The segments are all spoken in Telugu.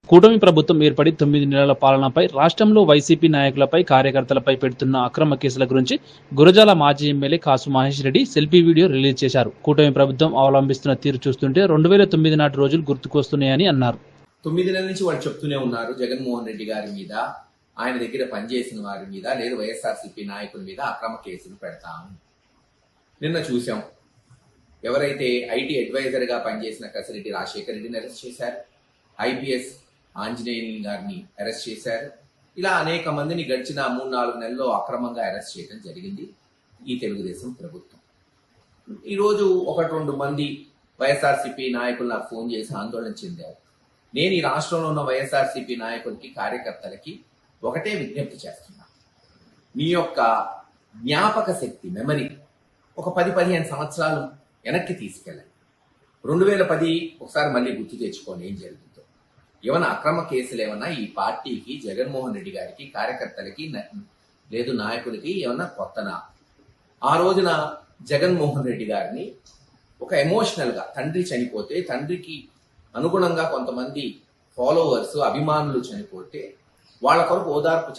కూటమి ప్రభుత్వం ఏర్పడి 9 నెలల పాలనపై రాష్ట్రంలో వైసీపీ నాయకులపై, కార్యకర్తలపై పెడుతున్న అక్రమ కేసుల గురించి గురజాల మాజీ MLA Kasu Mahesh Reddy selfie video release చేశారు. కూటమి ప్రభుత్వం అవలంబిస్తున్న తీరు చూస్తుంటే 2009 నాటి రోజులు గుర్తుకొస్తున్నాయని అన్నారు. 9 నెలల నుంచి వాళ్ళు చెప్తూనే ఉన్నారు జగన్మోహన్ రెడ్డి గారి మీద, ఆయన దగ్గర పనిచేసిన వారి మీద, లేదు వైఎస్ఆర్సీపీ నాయకుల మీద అక్రమ కేసులు పెడతాము. నిన్న చూసాం, ఎవరైతే ఐటీ అడ్వైజర్ గా పనిచేసిన కసిరెడ్డి రాజశేఖర రెడ్డిని అరెస్ట్ చేశారు, ఐపీఎస్ ఆంజనేయులు గారిని అరెస్ట్ చేశారు. ఇలా అనేక మందిని గడిచిన 3-4 నెలల్లో అక్రమంగా అరెస్ట్ చేయడం జరిగింది ఈ తెలుగుదేశం ప్రభుత్వం. ఈరోజు 1-2 మంది వైఎస్ఆర్సీపీ నాయకులు నాకు ఫోన్ చేసి ఆందోళన చెందారు. నేను ఈ రాష్ట్రంలో ఉన్న వైఎస్ఆర్సీపీ నాయకులకి, కార్యకర్తలకి ఒకటే విజ్ఞప్తి చేస్తున్నా. మీ యొక్క జ్ఞాపక శక్తి, మెమరీ ఒక 10-15 సంవత్సరాలు వెనక్కి తీసుకెళ్ళండి. 2010 ఒకసారి మళ్ళీ గుర్తు తెచ్చుకోండి ఏం జరిగిందో. ఏమైనా అక్రమ కేసులు ఏమన్నా ఈ పార్టీకి, జగన్మోహన్ రెడ్డి గారికి, కార్యకర్తలకి, లేదు నాయకులకి ఏమన్నా కొత్తనా? ఆ రోజున జగన్మోహన్ రెడ్డి గారిని ఒక ఎమోషనల్ గా, తండ్రి చనిపోతే, తండ్రికి అనుగుణంగా కొంతమంది ఫాలోవర్స్, అభిమానులు చనిపోతే వాళ్ళ కొరకు ఓదార్పు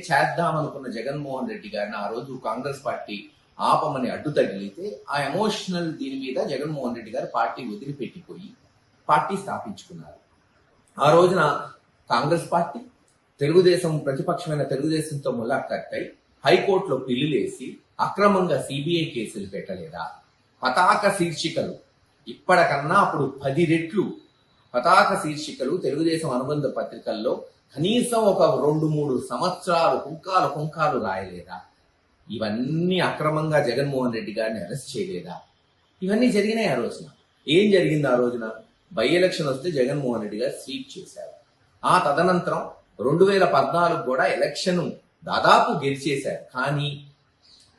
చేద్దామనుకున్న జగన్మోహన్ రెడ్డి గారిని ఆ రోజు కాంగ్రెస్ పార్టీ ఆపమని అడ్డు తగిలితే, ఆ ఎమోషనల్ దీని మీద జగన్మోహన్ రెడ్డి గారు పార్టీ వదిలిపెట్టిపోయి పార్టీ స్థాపించుకున్నారు. ఆ రోజున కాంగ్రెస్ పార్టీ తెలుగుదేశం, ప్రతిపక్షమైన తెలుగుదేశంతో ములాఖత్తై హైకోర్టులో పిల్లులేసి అక్రమంగా సిబిఐ కేసులు పెట్టలేదా? పతాక శీర్షికలు ఇప్పటికన్నా అప్పుడు 10 రెట్లు పతాక శీర్షికలు తెలుగుదేశం అనుబంధ పత్రికల్లో కనీసం ఒక 2-3 సంవత్సరాలు కుంకాలు రాయలేదా? ఇవన్నీ అక్రమంగా జగన్మోహన్ రెడ్డి గారిని అరెస్ట్ చేయలేదా? ఇవన్నీ జరిగినాయి ఆ రోజున. ఏం జరిగింది ఆ రోజున? బై ఎలక్షన్ వస్తే జగన్మోహన్ రెడ్డి గారు స్వీప్ చేశారు. ఆ తదనంతరం 2014 కూడా ఎలక్షన్ దాదాపు గెలిచేశారు. కానీ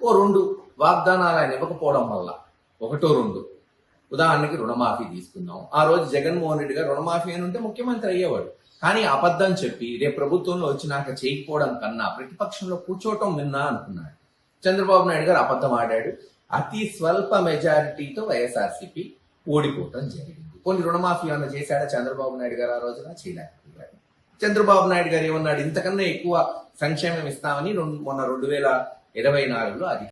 2 వాగ్దానాలు ఆయన ఇవ్వకపోవడం వల్ల, 1-2 ఉదాహరణకి రుణమాఫీ తీసుకుందాం. ఆ రోజు జగన్మోహన్ రెడ్డి గారు రుణమాఫీ అని ఉంటే ముఖ్యమంత్రి అయ్యేవాడు. కానీ అబద్ధం చెప్పి రేపు ప్రభుత్వంలో వచ్చినాక చేయకపోవడం కన్నా ప్రతిపక్షంలో కూర్చోవటం విన్నా అనుకున్నాడు. చంద్రబాబు నాయుడు గారు అబద్ధం ఆడాడు. అతి స్వల్ప మెజారిటీతో వైఎస్ఆర్సీపీ ఓడిపోవటం జరిగింది. కొన్ని రుణమాఫీ ఏమన్నా చేశాడా చంద్రబాబు నాయుడు గారు? ఆ రోజున చేయలేకపోయాడు. చంద్రబాబు నాయుడు గారు ఏమన్నాడు? ఇంతకన్నా ఎక్కువ సంక్షేమం ఇస్తామని మొన్న 2024లో అది